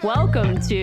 Welcome to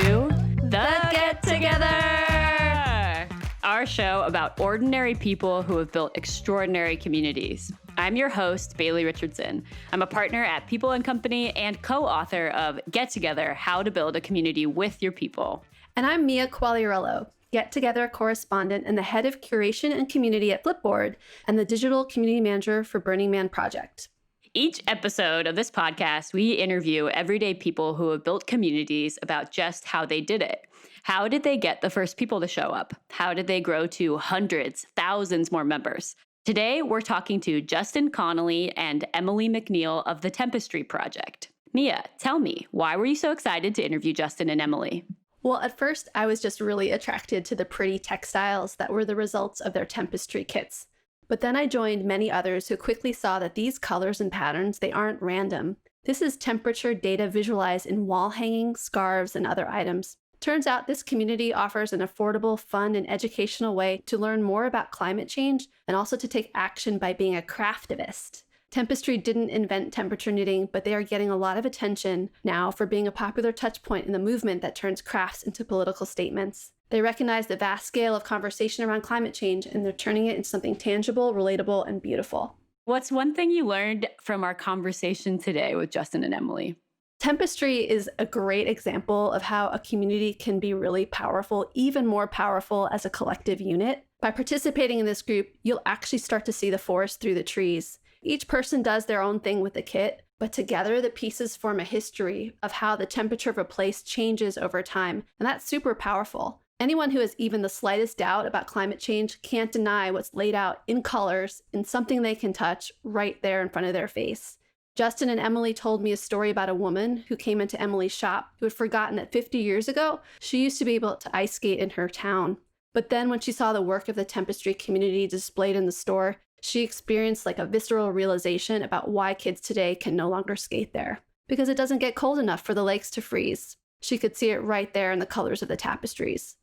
The Get Together, our show about ordinary people who have built extraordinary communities. I'm your host, Bailey Richardson. I'm a partner at People & Company and co-author of Get Together, How to Build a Community with Your People. And I'm Mia Quagliarello, Get Together correspondent and the head of curation and community at Flipboard and the digital community manager for Burning Man Project. Each episode of this podcast, we interview everyday people who have built communities about just how they did it. How did they get the first people to show up? How did they grow to hundreds, thousands more members? Today, we're talking to Justin Connelly and Emily McNeil of the Tempestry project. Mia, tell me, why were you so excited to interview Justin and Emily? Well, at first, I was just really attracted to the pretty textiles that were the results of their Tempestry kits. But then I joined many others who quickly saw that these colors and patterns, they aren't random. This is temperature data visualized in wall hangings, scarves, and other items. Turns out this community offers an affordable, fun, and educational way to learn more about climate change and also to take action by being a craftivist. Tempestry didn't invent temperature knitting, but they are getting a lot of attention now for being a popular touch point in the movement that turns crafts into political statements. They recognize the vast scale of conversation around climate change, and they're turning it into something tangible, relatable, and beautiful. What's one thing you learned from our conversation today with Justin and Emily? Tempestry is a great example of how a community can be really powerful, even more powerful as a collective unit. By participating in this group, you'll actually start to see the forest through the trees. Each person does their own thing with the kit, but together the pieces form a history of how the temperature of a place changes over time, and that's super powerful. Anyone who has even the slightest doubt about climate change can't deny what's laid out in colors in something they can touch right there in front of their face. Justin and Emily told me a story about a woman who came into Emily's shop who had forgotten that 50 years ago, she used to be able to ice skate in her town. But then when she saw the work of the Tempestry community displayed in the store, she experienced like a visceral realization about why kids today can no longer skate there. Because it doesn't get cold enough for the lakes to freeze. She could see it right there in the colors of the tapestries.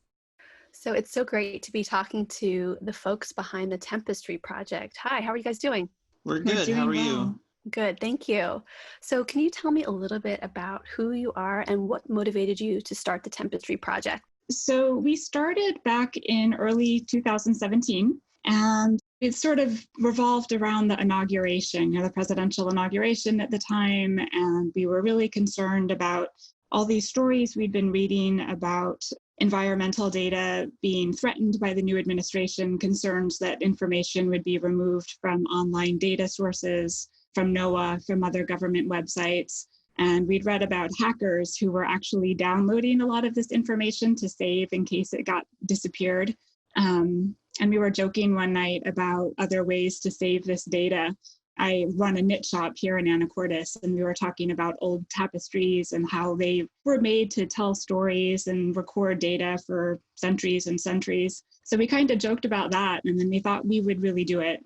So it's so great to be talking to the folks behind the Tempestry project. Hi, how are you guys doing? We're good. How are you? Good, thank you. So can you tell me a little bit about who you are and what motivated you to start the Tempestry project? So we started back in early 2017, and it sort of revolved around the inauguration, the presidential inauguration at the time, and we were really concerned about all these stories we'd been reading about environmental data being threatened by the new administration, concerns that information would be removed from online data sources, from NOAA, from other government websites. And we'd read about hackers who were actually downloading a lot of this information to save in case it got disappeared. And we were joking one night about other ways to save this data. I run a knit shop here in Anacortes, and we were talking about old tapestries and how they were made to tell stories and record data for centuries and centuries. So we kind of joked about that, and then we thought we would really do it.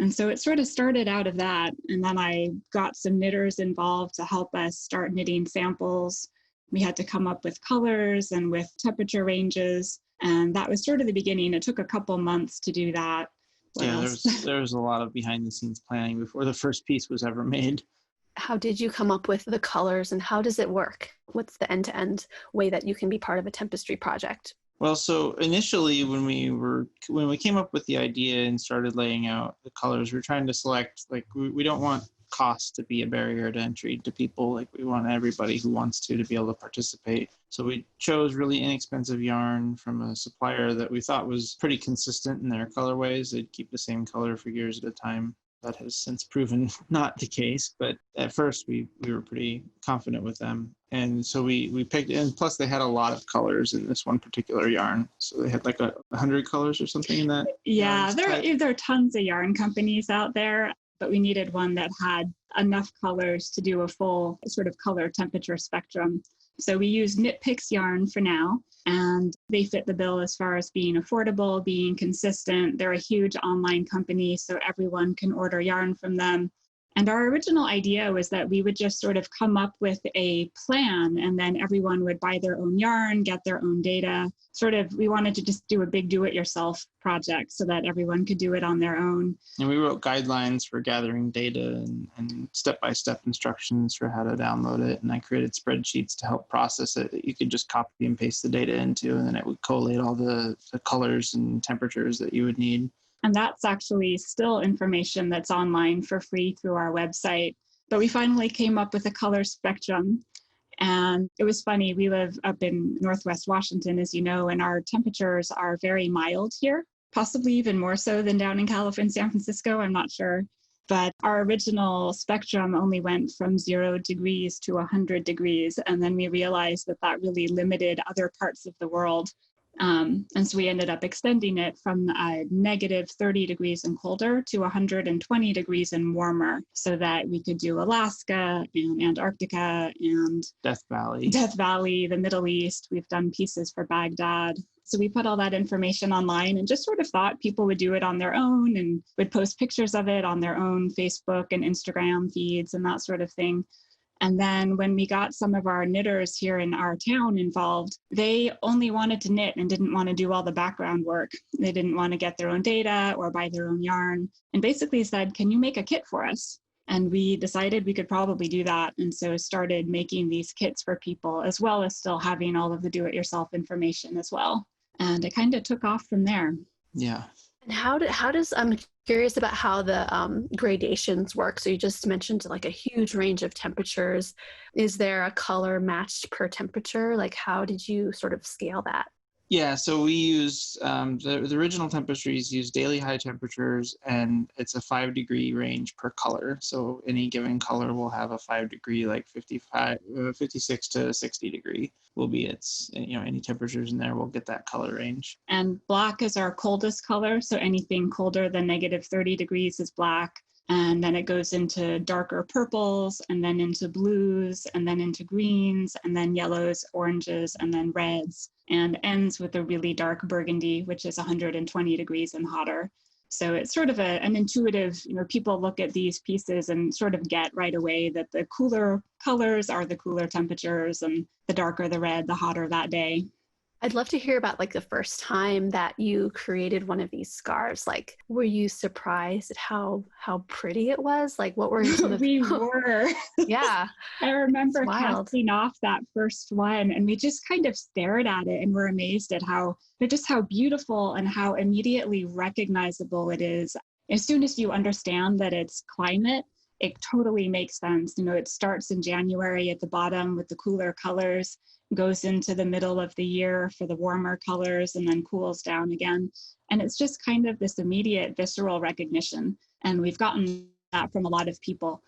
And so it sort of started out of that, and then I got some knitters involved to help us start knitting samples. We had to come up with colors and with temperature ranges, and that was sort of the beginning. It took a couple months to do that. There was a lot of behind the scenes planning before the first piece was ever made. How did you come up with the colors and how does it work? What's the end-to-end way that you can be part of a Tempestry project? Well, so initially when we came up with the idea and started laying out the colors, we're trying to select, we don't want cost to be a barrier to entry to people. We want everybody who wants to be able to participate. So we chose really inexpensive yarn from a supplier that we thought was pretty consistent in their colorways. They'd keep the same color for years at a time. That has since proven not the case, but at first we were pretty confident with them. And so we picked, and plus they had a lot of colors in this one particular yarn. So they had 100 colors or something in that. Yeah, there are tons of yarn companies out there, but we needed one that had enough colors to do a full sort of color temperature spectrum. So we used Knit Picks yarn for now, and they fit the bill as far as being affordable, being consistent. They're a huge online company, so everyone can order yarn from them. And our original idea was that we would just sort of come up with a plan, and then everyone would buy their own yarn, get their own data. Sort of, we wanted to just do a big do-it-yourself project so that everyone could do it on their own. And we wrote guidelines for gathering data and step-by-step instructions for how to download it. And I created spreadsheets to help process it that you could just copy and paste the data into, and then it would collate all the colors and temperatures that you would need. And that's actually still information that's online for free through our website. But we finally came up with a color spectrum. And it was funny, we live up in Northwest Washington, as you know, and our temperatures are very mild here, possibly even more so than down in California, San Francisco, I'm not sure. But our original spectrum only went from 0 degrees to 100 degrees. And then we realized that that really limited other parts of the world. And so we ended up extending it from negative 30 degrees and colder to 120 degrees and warmer, so that we could do Alaska and Antarctica and Death Valley, the Middle East. We've done pieces for Baghdad. So we put all that information online and just sort of thought people would do it on their own and would post pictures of it on their own Facebook and Instagram feeds and that sort of thing. And then when we got some of our knitters here in our town involved, they only wanted to knit and didn't want to do all the background work. They didn't want to get their own data or buy their own yarn, and basically said, can you make a kit for us? And we decided we could probably do that. And so started making these kits for people, as well as still having all of the do-it-yourself information as well. And it kind of took off from there. Yeah. And how does I'm curious about how the gradations work. So you just mentioned like a huge range of temperatures. Is there a color matched per temperature? Like how did you sort of scale that? Yeah, so we use the original Tempestries use daily high temperatures, and it's a 5-degree range per color. So any given color will have a 5-degree, like 56 to 60 degree will be its, any temperatures in there will get that color range. And black is our coldest color. So anything colder than negative 30 degrees is black. And then it goes into darker purples, and then into blues, and then into greens, and then yellows, oranges, and then reds, and ends with a really dark burgundy, which is 120 degrees and hotter. So it's sort of an intuitive, people look at these pieces and sort of get right away that the cooler colors are the cooler temperatures, and the darker the red, the hotter that day. I'd love to hear about like the first time that you created one of these scarves. Like, were you surprised at how pretty it was? Like, what were some of We were. Yeah. I remember casting off that first one, and we just kind of stared at it and were amazed at how beautiful and how immediately recognizable it is. As soon as you understand that it's climate, it totally makes sense. It starts in January at the bottom with the cooler colors, goes into the middle of the year for the warmer colors, and then cools down again. And it's just kind of this immediate visceral recognition. And we've gotten that from a lot of people.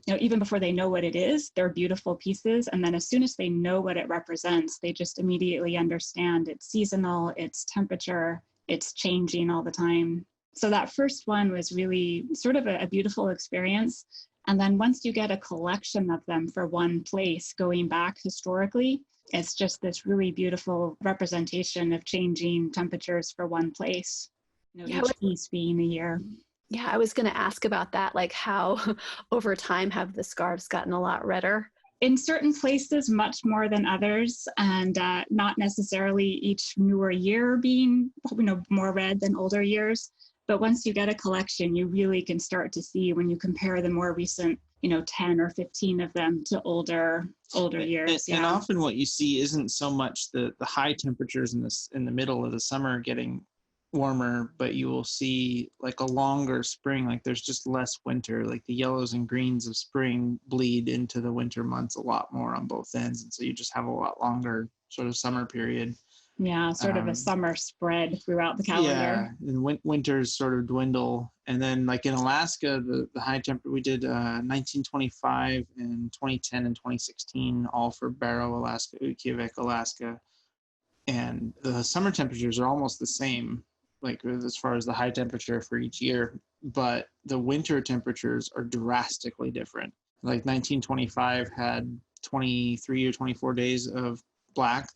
Even before they know what it is, they're beautiful pieces. And then as soon as they know what it represents, they just immediately understand it's seasonal, it's temperature, it's changing all the time. So that first one was really sort of a beautiful experience. And then once you get a collection of them for one place, going back historically, it's just this really beautiful representation of changing temperatures for one place, each piece being a year. Yeah, I was going to ask about that, like how over time have the scarves gotten a lot redder? In certain places, much more than others, and not necessarily each newer year being more red than older years. But once you get a collection, you really can start to see when you compare the more recent, 10 or 15 of them to older years. And often what you see isn't so much the high temperatures in the middle of the summer getting warmer, but you will see like a longer spring, like there's just less winter, like the yellows and greens of spring bleed into the winter months a lot more on both ends. And so you just have a lot longer sort of summer period. Yeah, sort of a summer spread throughout the calendar. Yeah, and winters sort of dwindle. And then like in Alaska, the high temperature, we did 1925 and 2010 and 2016, all for Barrow, Alaska, Utqiagvik, Alaska. And the summer temperatures are almost the same, like as far as the high temperature for each year, but the winter temperatures are drastically different. Like 1925 had 23 or 24 days of black,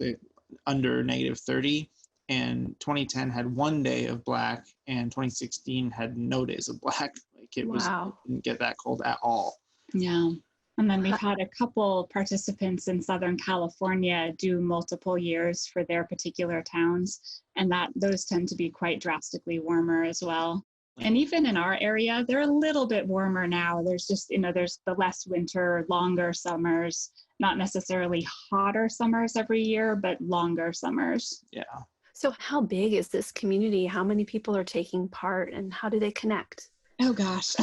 under negative 30, and 2010 had 1 day of black, and 2016 had no days of black. Like Like it Wow. didn't get that cold at all. Yeah. And then we've had a couple participants in Southern California do multiple years for their particular towns. And those tend to be quite drastically warmer as well. And even in our area, they're a little bit warmer now. There's just, there's the less winter, longer summers, not necessarily hotter summers every year, but longer summers. Yeah. So how big is this community? How many people are taking part and how do they connect? Oh gosh,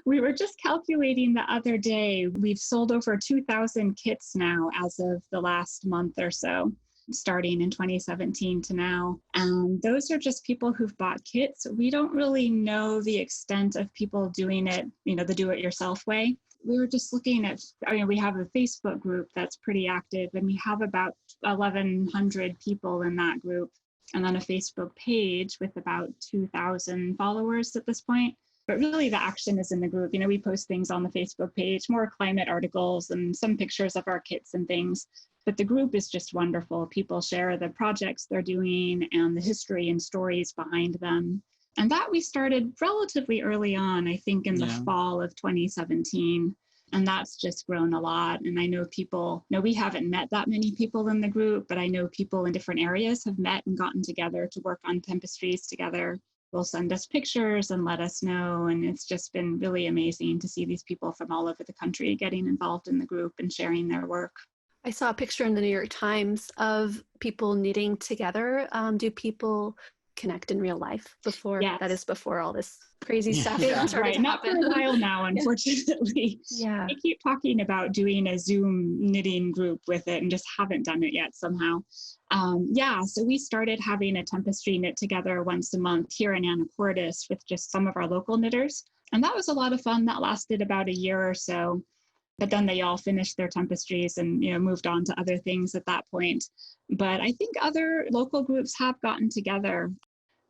we were just calculating the other day. We've sold over 2,000 kits now as of the last month or so, starting in 2017 to now. And those are just people who've bought kits. We don't really know the extent of people doing it, the do-it-yourself way. We were just looking at, we have a Facebook group that's pretty active, and we have about 1,100 people in that group. And then a Facebook page with about 2,000 followers at this point. But really the action is in the group. We post things on the Facebook page, more climate articles and some pictures of our kits and things. But the group is just wonderful. People share the projects they're doing and the history and stories behind them. And that we started relatively early on, I think in the fall of 2017. And that's just grown a lot. And I know people, we haven't met that many people in the group, but I know people in different areas have met and gotten together to work on Tempestries together. Will send us pictures and let us know. And it's just been really amazing to see these people from all over the country getting involved in the group and sharing their work. I saw a picture in the New York Times of people knitting together. Do people connect in real life before? Yes. That is before all this crazy stuff started right. to Not for a while now, unfortunately. Yeah. I keep talking about doing a Zoom knitting group with it and just haven't done it yet somehow. So we started having a Tempestry knit together once a month here in Anacortes with just some of our local knitters. And that was a lot of fun. That lasted about a year or so. But then they all finished their Tempestries and moved on to other things at that point. But I think other local groups have gotten together.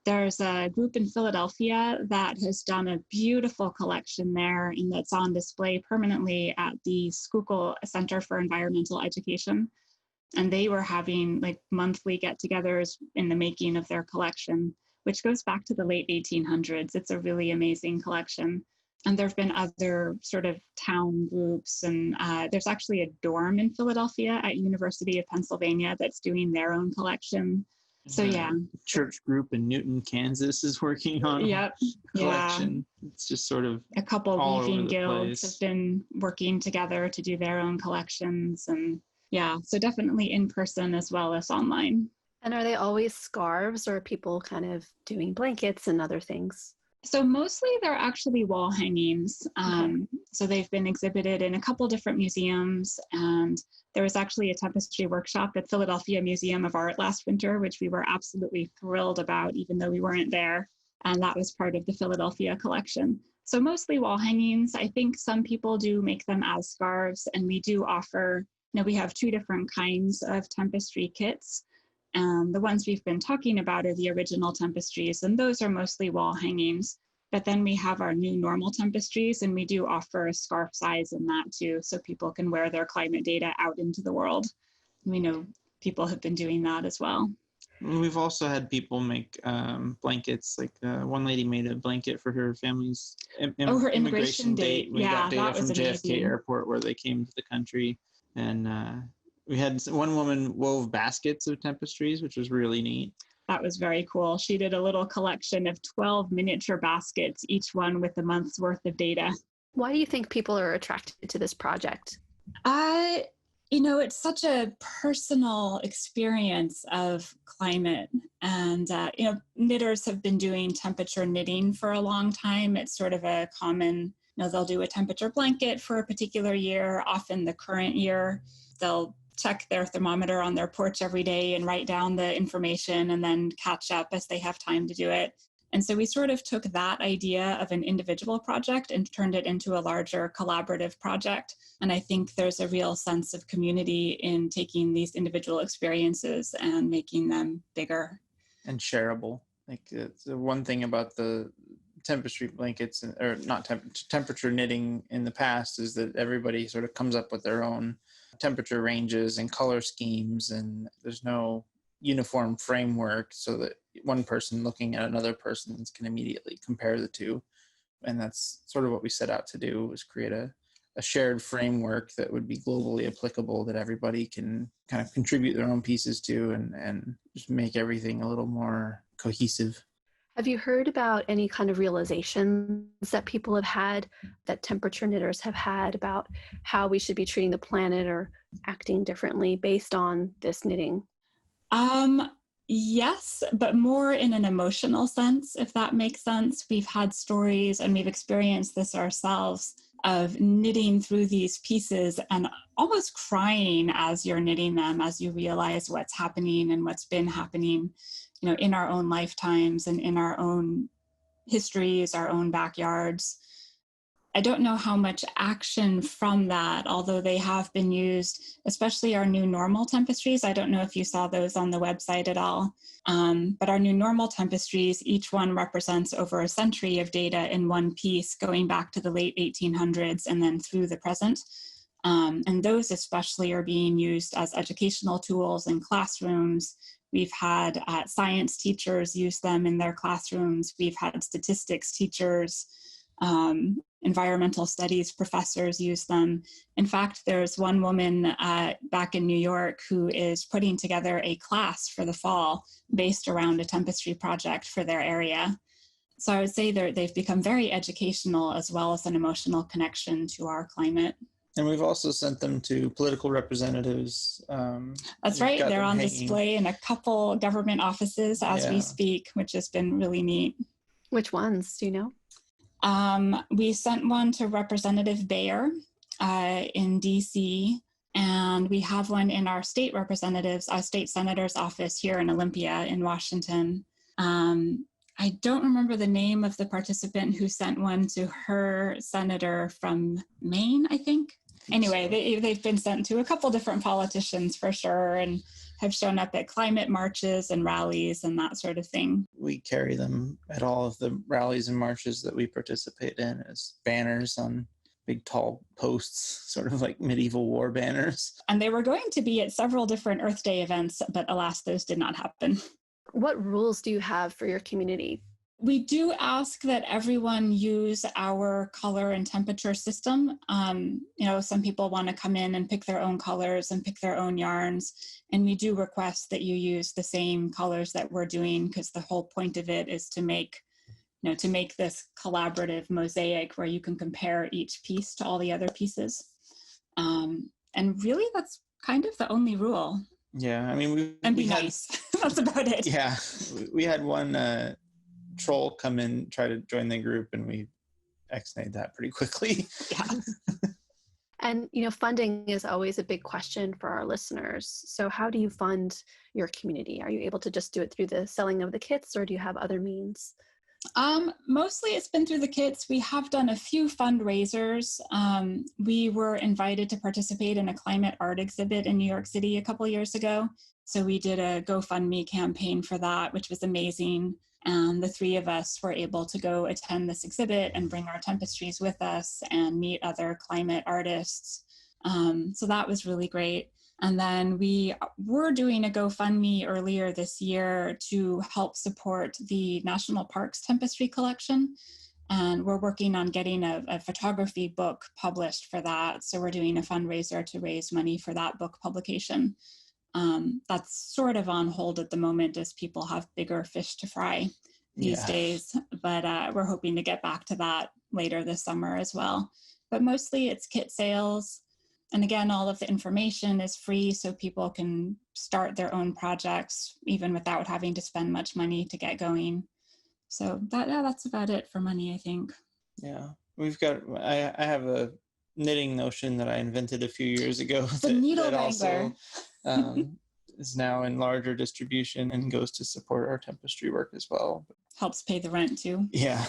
There's a group in Philadelphia that has done a beautiful collection there, and that's on display permanently at the Schuylkill Center for Environmental Education. And they were having monthly get-togethers in the making of their collection, which goes back to the late 1800s. It's a really amazing collection. And there have been other sort of town groups, and there's actually a dorm in Philadelphia at University of Pennsylvania that's doing their own collection. So church group in Newton, Kansas is working on a collection. It's just sort of a couple all weaving over the guilds place. have been working together to do their own collections, and so definitely in person as well as online. And are they always scarves, or are people kind of doing blankets and other things? So mostly they're actually wall hangings. So they've been exhibited in a couple different museums, and there was actually a Tempestry workshop at Philadelphia Museum of Art last winter, which we were absolutely thrilled about, even though we weren't there. And that was part of the Philadelphia collection. So mostly wall hangings. I think some people do make them as scarves, and we do offer, we have two different kinds of Tempestry kits. And the ones we've been talking about are the original Tempestries, and those are mostly wall hangings. But then we have our new normal Tempestries, and we do offer a scarf size in that too, so people can wear their climate data out into the world. We know people have been doing that as well. We've also had people make blankets. One lady made a blanket for her family's her immigration date. We got data that was from JFK amazing. Airport where they came to the country. And we had one woman wove baskets of Tempestries, which was really neat. That was very cool. She did a little collection of 12 miniature baskets, each one with a month's worth of data. Why do you think people are attracted to this project? It's such a personal experience of climate. And, knitters have been doing temperature knitting for a long time. It's sort of a common, they'll do a temperature blanket for a particular year, often the current year. They'll check their thermometer on their porch every day and write down the information and then catch up as they have time to do it. And so we sort of took that idea of an individual project and turned it into a larger collaborative project. And I think there's a real sense of community in taking these individual experiences and making them bigger. And shareable. The one thing about the Tempestry blankets, or not temperature knitting in the past, is that everybody sort of comes up with their own temperature ranges and color schemes, and there's no uniform framework so that one person looking at another person's can immediately compare the two. And that's sort of what we set out to do, was create a shared framework that would be globally applicable, that everybody can kind of contribute their own pieces to, and just make everything a little more cohesive. Have you heard about any kind of realizations that people have had, that temperature knitters have had, about how we should be treating the planet or acting differently based on this knitting? Yes, but more in an emotional sense, if that makes sense. We've had stories, and we've experienced this ourselves, of knitting through these pieces and almost crying as you're knitting them, as you realize what's happening and what's been happening, in our own lifetimes and in our own histories, our own backyards. I don't know how much action from that, although they have been used, especially our new normal Tempestries. I don't know if you saw those on the website at all, but our new normal Tempestries, each one represents over a century of data in one piece, going back to the late 1800s and then through the present. And those especially are being used as educational tools in classrooms. We've had science teachers use them in their classrooms. We've had statistics teachers, environmental studies professors use them. In fact, there's one woman back in New York who is putting together a class for the fall based around a Tempestry project for their area. So I would say they've become very educational, as well as an emotional connection to our climate. And we've also sent them to political representatives. That's right. They're on display in a couple government offices as we speak, which has been really neat. Which ones, do you know? We sent one to Representative Bayer in DC, and we have one in our state state senator's office here in Olympia in Washington. I don't remember the name of the participant who sent one to her senator from Maine, I think. Anyway, they've been sent to a couple different politicians for sure, and have shown up at climate marches and rallies and that sort of thing. We carry them at all of the rallies and marches that we participate in as banners on big tall posts, sort of like medieval war banners. And they were going to be at several different Earth Day events, but alas, those did not happen. What rules do you have for your community? We do ask that everyone use our color and temperature system. Some people want to come in and pick their own colors and pick their own yarns. And we do request that you use the same colors that we're doing, because the whole point of it is to make this collaborative mosaic where you can compare each piece to all the other pieces. And really, that's kind of the only rule. Yeah, I mean, be nice. That's about it. Yeah, we had one troll come in, try to join the group, and we ex-nayed that pretty quickly. Yeah. And, funding is always a big question for our listeners. So how do you fund your community? Are you able to just do it through the selling of the kits, or do you have other means? Mostly it's been through the kits. We have done a few fundraisers. We were invited to participate in a climate art exhibit in New York City a couple years ago. So we did a GoFundMe campaign for that, which was amazing. And the three of us were able to go attend this exhibit and bring our Tempestries with us and meet other climate artists. So that was really great. And then we were doing a GoFundMe earlier this year to help support the National Parks Tempestry collection. And we're working on getting a photography book published for that. So we're doing a fundraiser to raise money for that book publication. That's sort of on hold at the moment as people have bigger fish to fry these days. But we're hoping to get back to that later this summer as well. But mostly it's kit sales. And again, all of the information is free, so people can start their own projects even without having to spend much money to get going. So that's about it for money, I think. Yeah, I have a knitting notion that I invented a few years ago. The needle wrangler. Also is now in larger distribution and goes to support our Tempestry work as well. Helps pay the rent too. Yeah.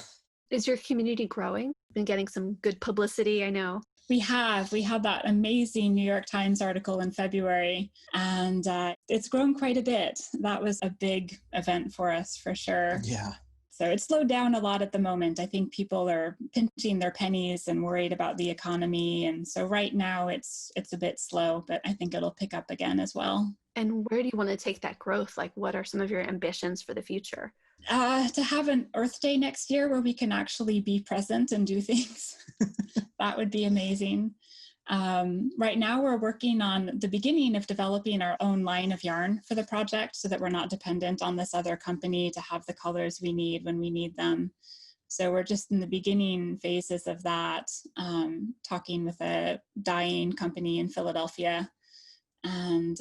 Is your community growing? Been getting some good publicity, I know. We had that amazing New York Times article in February, and it's grown quite a bit. That was a big event for us, for sure. Yeah. So it slowed down a lot at the moment. I think people are pinching their pennies and worried about the economy. And so right now it's a bit slow, but I think it'll pick up again as well. And where do you want to take that growth? Like, what are some of your ambitions for the future? To have an Earth Day next year where we can actually be present and do things. That would be amazing. Right now, we're working on the beginning of developing our own line of yarn for the project so that we're not dependent on this other company to have the colors we need when we need them. So we're just in the beginning phases of that, talking with a dyeing company in Philadelphia. And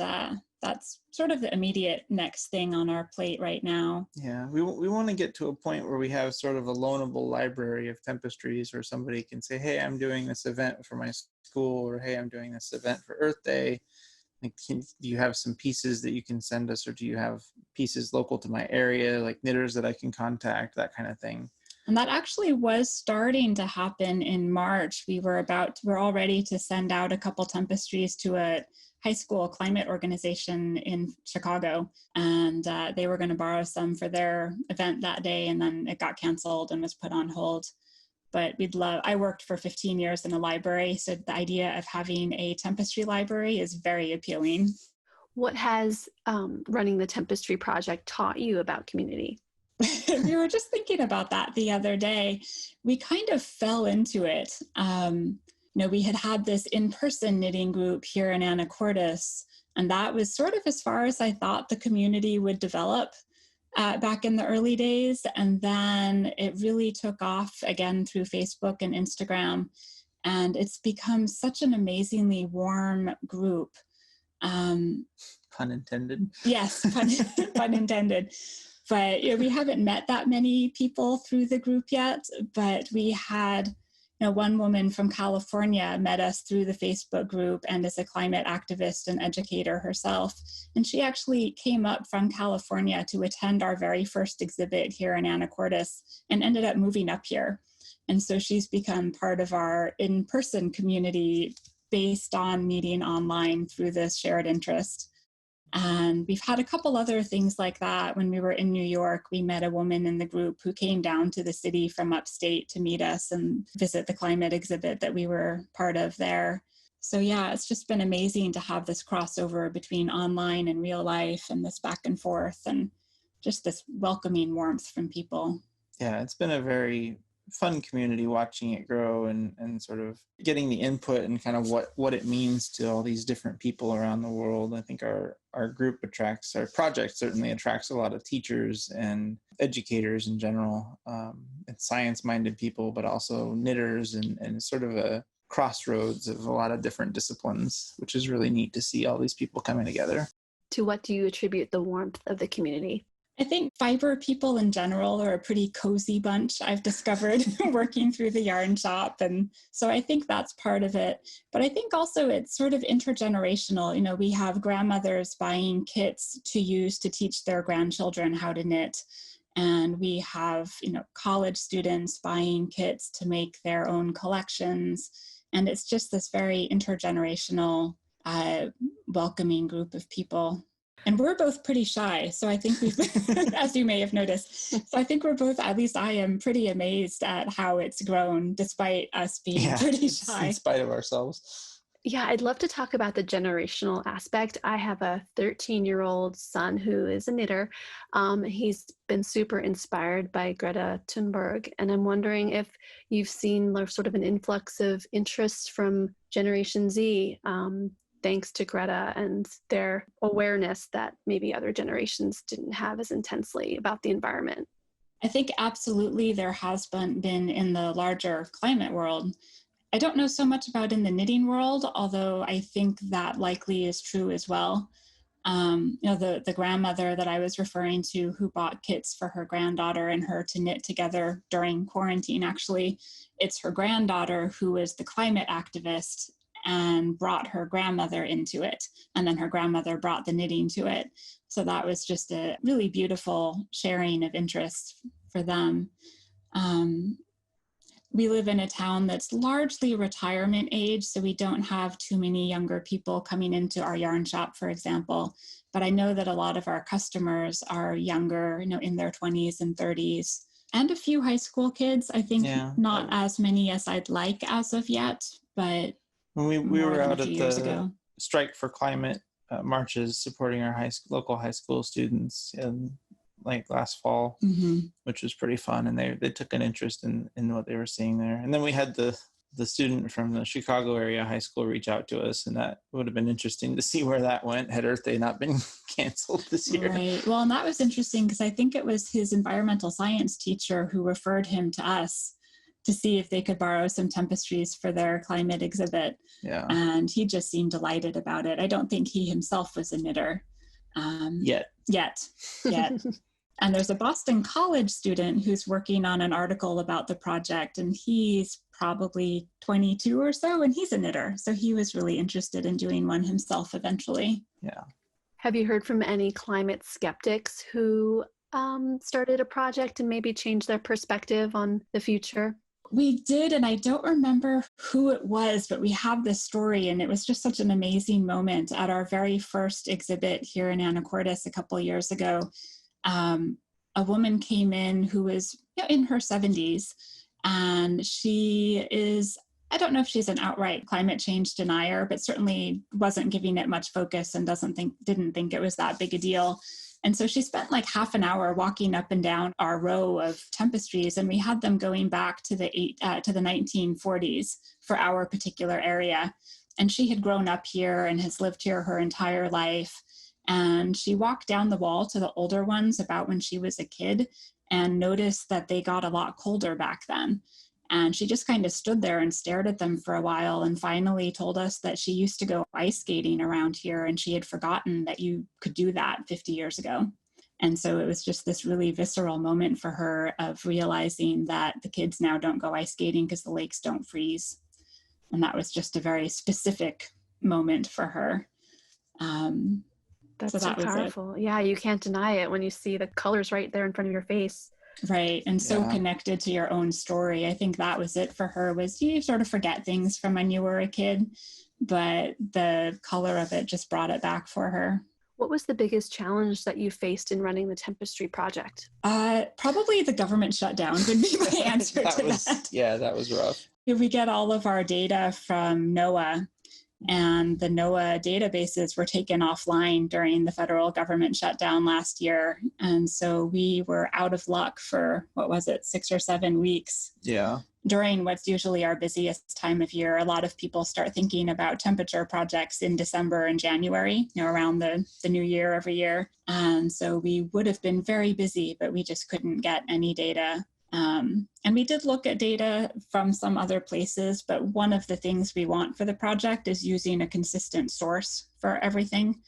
that's sort of the immediate next thing on our plate right now. Yeah, we want to get to a point where we have sort of a loanable library of Tempestries where somebody can say, hey, I'm doing this event for my school, or hey, I'm doing this event for Earth Day. Like, do you have some pieces that you can send us, or do you have pieces local to my area, like knitters that I can contact, that kind of thing? And that actually was starting to happen in March. We're all ready to send out a couple Tempestries to a high school climate organization in Chicago. And they were going to borrow some for their event that day. And then it got canceled and was put on hold. But I worked for 15 years in a library. So the idea of having a Tempestry library is very appealing. What has running the Tempestry project taught you about community? We were just thinking about that the other day. We kind of fell into it. We had this in-person knitting group here in Anacortes, and that was sort of as far as I thought the community would develop back in the early days. And then it really took off again through Facebook and Instagram, and it's become such an amazingly warm group. Pun intended. Yes, pun intended. But we haven't met that many people through the group yet, but we had one woman from California met us through the Facebook group and is a climate activist and educator herself. And she actually came up from California to attend our very first exhibit here in Anacortes and ended up moving up here. And so she's become part of our in-person community based on meeting online through this shared interest. And we've had a couple other things like that. When we were in New York, we met a woman in the group who came down to the city from upstate to meet us and visit the climate exhibit that we were part of there. So yeah, it's just been amazing to have this crossover between online and real life and this back and forth and just this welcoming warmth from people. Yeah, it's been a very fun community watching it grow and sort of getting the input and kind of what it means to all these different people around the world. I think our group our project certainly attracts a lot of teachers and educators in general, and science-minded people, but also knitters and sort of a crossroads of a lot of different disciplines, which is really neat to see all these people coming together. To what do you attribute the warmth of the community? I think fiber people in general are a pretty cozy bunch, I've discovered working through the yarn shop. And so I think that's part of it. But I think also it's sort of intergenerational. We have grandmothers buying kits to use to teach their grandchildren how to knit. And we have, college students buying kits to make their own collections. And it's just this very intergenerational, welcoming group of people. And we're both pretty shy. So I think we've, as you may have noticed, so I think we're both, at least I am pretty amazed at how it's grown despite us being pretty shy. In spite of ourselves. Yeah, I'd love to talk about the generational aspect. I have a 13-year-old son who is a knitter. He's been super inspired by Greta Thunberg. And I'm wondering if you've seen sort of an influx of interest from Generation Z, thanks to Greta and their awareness that maybe other generations didn't have as intensely about the environment. I think absolutely there has been in the larger climate world. I don't know so much about in the knitting world, although I think that likely is true as well. The grandmother that I was referring to who bought kits for her granddaughter and her to knit together during quarantine, actually, it's her granddaughter who is the climate activist and brought her grandmother into it. And then her grandmother brought the knitting to it. So that was just a really beautiful sharing of interest for them. We live in a town that's largely retirement age, so we don't have too many younger people coming into our yarn shop, for example. But I know that a lot of our customers are younger, in their 20s and 30s, and a few high school kids. I think not as many as I'd like as of yet, but when we were out at the Strike for Climate marches supporting our local high school students, and like last fall, which was pretty fun. And they took an interest in what they were seeing there. And then we had the student from the Chicago area high school reach out to us, and that would have been interesting to see where that went had Earth Day not been canceled this year. Right. Well, and that was interesting because I think it was his environmental science teacher who referred him to us to see if they could borrow some Tempestries for their climate exhibit. Yeah. And he just seemed delighted about it. I don't think he himself was a knitter. Yet. And there's a Boston College student who's working on an article about the project, and he's probably 22 or so, and he's a knitter. So he was really interested in doing one himself eventually. Yeah. Have you heard from any climate skeptics who started a project and maybe changed their perspective on the future? We did, and I don't remember who it was, but we have this story, and it was just such an amazing moment at our very first exhibit here in Anacortes a couple of years ago. A woman came in who was in her 70s, and she is, I don't know if she's an outright climate change denier, but certainly wasn't giving it much focus and didn't think it was that big a deal. And so she spent like half an hour walking up and down our row of Tempestries, and we had them going back to the 1940s for our particular area. And she had grown up here and has lived here her entire life. And she walked down the wall to the older ones about when she was a kid and noticed that they got a lot colder back then. And she just kind of stood there and stared at them for a while and finally told us that she used to go ice skating around here and she had forgotten that you could do that 50 years ago. And so it was just this really visceral moment for her of realizing that the kids now don't go ice skating because the lakes don't freeze. And that was just a very specific moment for her. That's so powerful. Yeah, you can't deny it when you see the colors right there in front of your face. Right. And so connected to your own story. I think that was it for her, was you sort of forget things from when you were a kid, but the color of it just brought it back for her. What was the biggest challenge that you faced in running the Tempestry project? Probably the government shutdown would be my answer to that. Yeah, that was rough. We get all of our data from NOAA, and the NOAA databases were taken offline during the federal government shutdown last year. And so we were out of luck for, 6 or 7 weeks? Yeah. During what's usually our busiest time of year. A lot of people start thinking about temperature projects in December and January, around the new year every year. And so we would have been very busy, but we just couldn't get any data. And we did look at data from some other places, but one of the things we want for the project is using a consistent source for everything,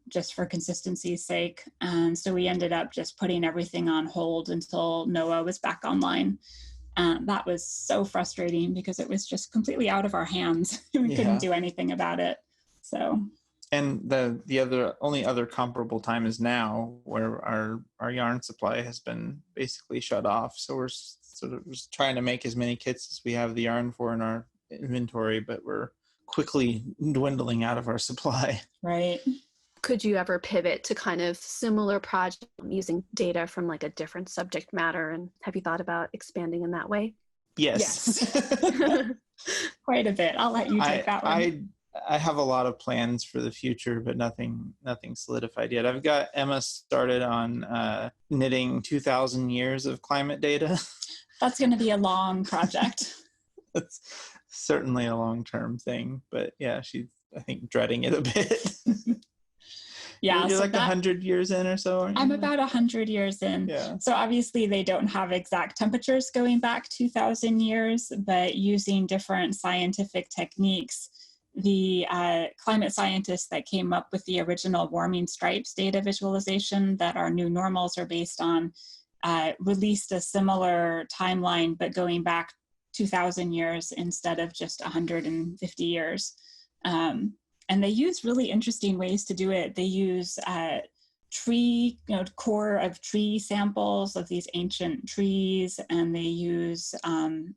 just for consistency's sake. And so we ended up just putting everything on hold until NOAA was back online. That was so frustrating because it was just completely out of our hands. We couldn't do anything about it. So. And the only other comparable time is now, where our yarn supply has been basically shut off. So we're sort of just trying to make as many kits as we have the yarn for in our inventory, but we're quickly dwindling out of our supply. Right. Could you ever pivot to kind of similar project using data from like a different subject matter? And have you thought about expanding in that way? Yes. Quite a bit. I'll let you take that one. I have a lot of plans for the future, but nothing solidified yet. I've got Emma started on knitting 2,000 years of climate data. That's going to be a long project. That's certainly a long-term thing, but yeah, she's, I think, dreading it a bit. Yeah, you're so like 100 years in or so? I'm about 100 years in. Yeah. So obviously they don't have exact temperatures going back 2,000 years, but using different scientific techniques, the climate scientists that came up with the original warming stripes data visualization that our new normals are based on released a similar timeline, but going back 2,000 years instead of just 150 years. And they use really interesting ways to do it. They use core of tree samples of these ancient trees, and they use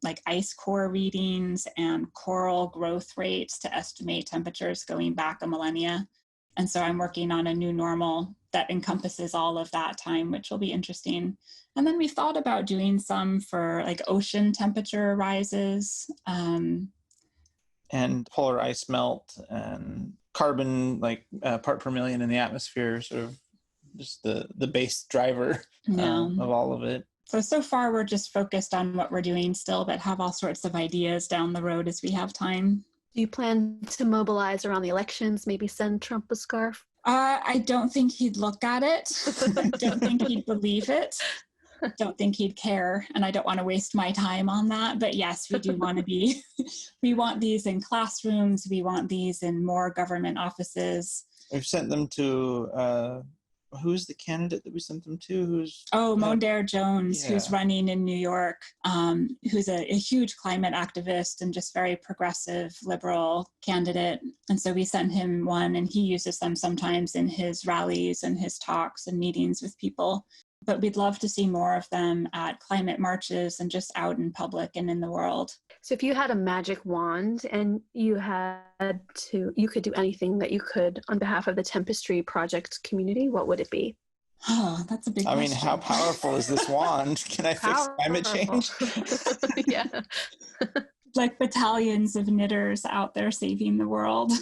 like ice core readings and coral growth rates to estimate temperatures going back a millennia. And so I'm working on a new normal that encompasses all of that time, which will be interesting. And then we've thought about doing some for like ocean temperature rises. And polar ice melt and carbon, like part per million in the atmosphere, sort of just the base driver of all of it. So far we're just focused on what we're doing still, but have all sorts of ideas down the road as we have time. Do you plan to mobilize around the elections, maybe send Trump a scarf? I don't think he'd look at it. I don't think he'd believe it. Don't think he'd care. And I don't want to waste my time on that. But yes, we do want to be, we want these in classrooms. We want these in more government offices. We've sent them to, who's the candidate that we sent them to? Mondaire Jones, who's running in New York, who's a huge climate activist and just very progressive liberal candidate. And so we sent him one, and he uses them sometimes in his rallies and his talks and meetings with people. But we'd love to see more of them at climate marches and just out in public and in the world. So if you had a magic wand and you could do anything that you could on behalf of the Tempestry project community, what would it be? Oh, that's a big question. I mean, how powerful is this wand? Can I fix climate change? Yeah. Like battalions of knitters out there saving the world.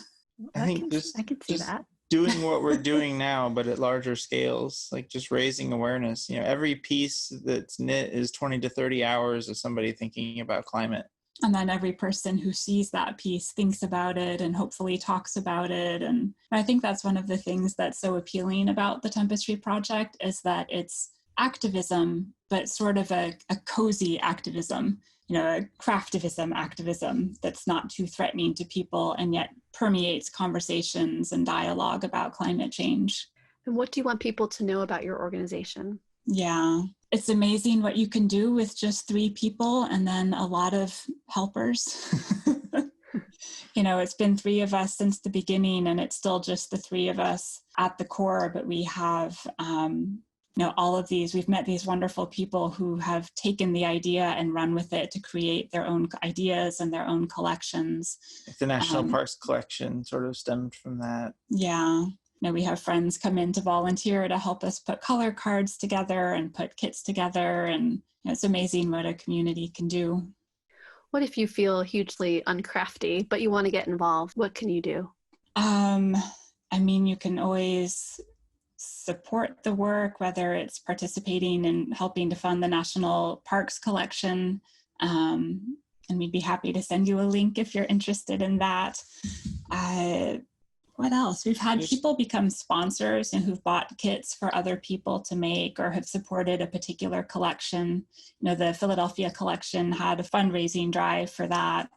I can see that. Doing what we're doing now, but at larger scales, like just raising awareness. Every piece that's knit is 20 to 30 hours of somebody thinking about climate. And then every person who sees that piece thinks about it and hopefully talks about it. And I think that's one of the things that's so appealing about the Tempestry project is that it's activism, but sort of a cozy activism, a craftivism activism that's not too threatening to people and yet permeates conversations and dialogue about climate change. And what do you want people to know about your organization? Yeah, it's amazing what you can do with just 3 people and then a lot of helpers. It's been 3 of us since the beginning, and it's still just the 3 of us at the core, but we have all of these, we've met these wonderful people who have taken the idea and run with it to create their own ideas and their own collections. The National Parks Collection sort of stemmed from that. Yeah. We have friends come in to volunteer to help us put color cards together and put kits together. And it's amazing what a community can do. What if you feel hugely uncrafty, but you want to get involved? What can you do? You can always support the work, whether it's participating in helping to fund the National Parks Collection. And we'd be happy to send you a link if you're interested in that. What else? We've had people become sponsors and who've bought kits for other people to make or have supported a particular collection. The Philadelphia collection had a fundraising drive for that.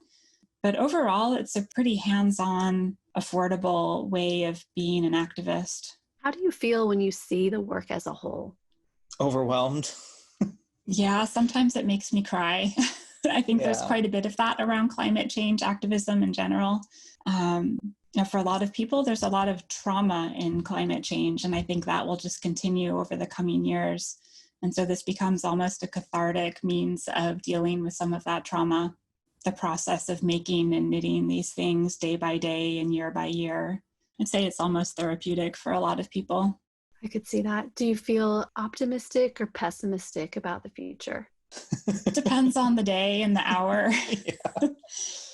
But overall, it's a pretty hands-on, affordable way of being an activist. How do you feel when you see the work as a whole? Overwhelmed. Yeah, sometimes it makes me cry. I think there's quite a bit of that around climate change activism in general. For a lot of people, there's a lot of trauma in climate change, and I think that will just continue over the coming years. And so this becomes almost a cathartic means of dealing with some of that trauma, the process of making and knitting these things day by day and year by year. I'd say it's almost therapeutic for a lot of people. I could see that. Do you feel optimistic or pessimistic about the future? Depends on the day and the hour.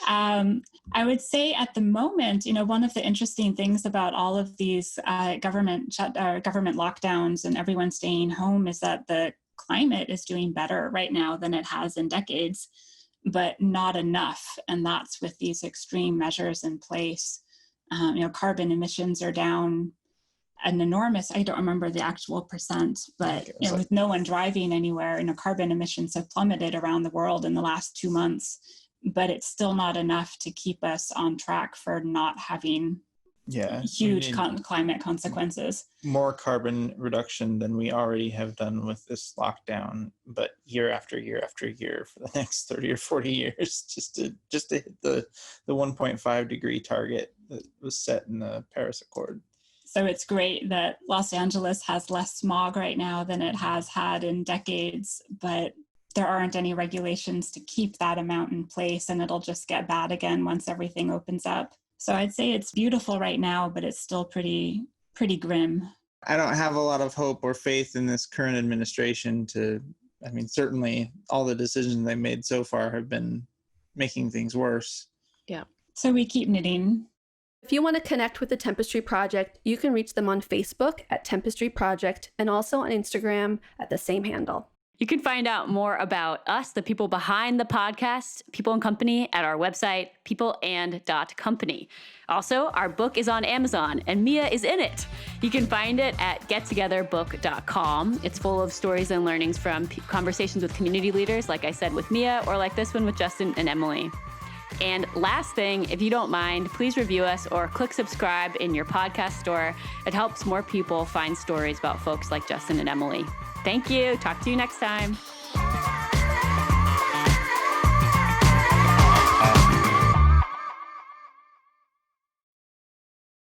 I would say at the moment, one of the interesting things about all of these government lockdowns and everyone staying home is that the climate is doing better right now than it has in decades, but not enough. And that's with these extreme measures in place. Carbon emissions are down an enormous, I don't remember the actual percent, but with no one driving anywhere, carbon emissions have plummeted around the world in the last 2 months, but it's still not enough to keep us on track for not having huge climate consequences. More carbon reduction than we already have done with this lockdown, but year after year after year for the next 30 or 40 years, just to hit the 1.5 degree target that was set in the Paris Accord. So it's great that Los Angeles has less smog right now than it has had in decades, but there aren't any regulations to keep that amount in place, and it'll just get bad again once everything opens up. So I'd say it's beautiful right now, but it's still pretty grim. I don't have a lot of hope or faith in this current administration certainly all the decisions they've made so far have been making things worse. Yeah. So we keep knitting. If you want to connect with the Tempestry Project, you can reach them on Facebook at Tempestry Project and also on Instagram at the same handle. You can find out more about us, the people behind the podcast, People and Company, at our website, peopleand.company. Also, our book is on Amazon, and Mia is in it. You can find it at gettogetherbook.com. It's full of stories and learnings from conversations with community leaders, like I said with Mia, or like this one with Justin and Emily. And last thing, if you don't mind, please review us or click subscribe in your podcast store. It helps more people find stories about folks like Justin and Emily. Thank you. Talk to you next time.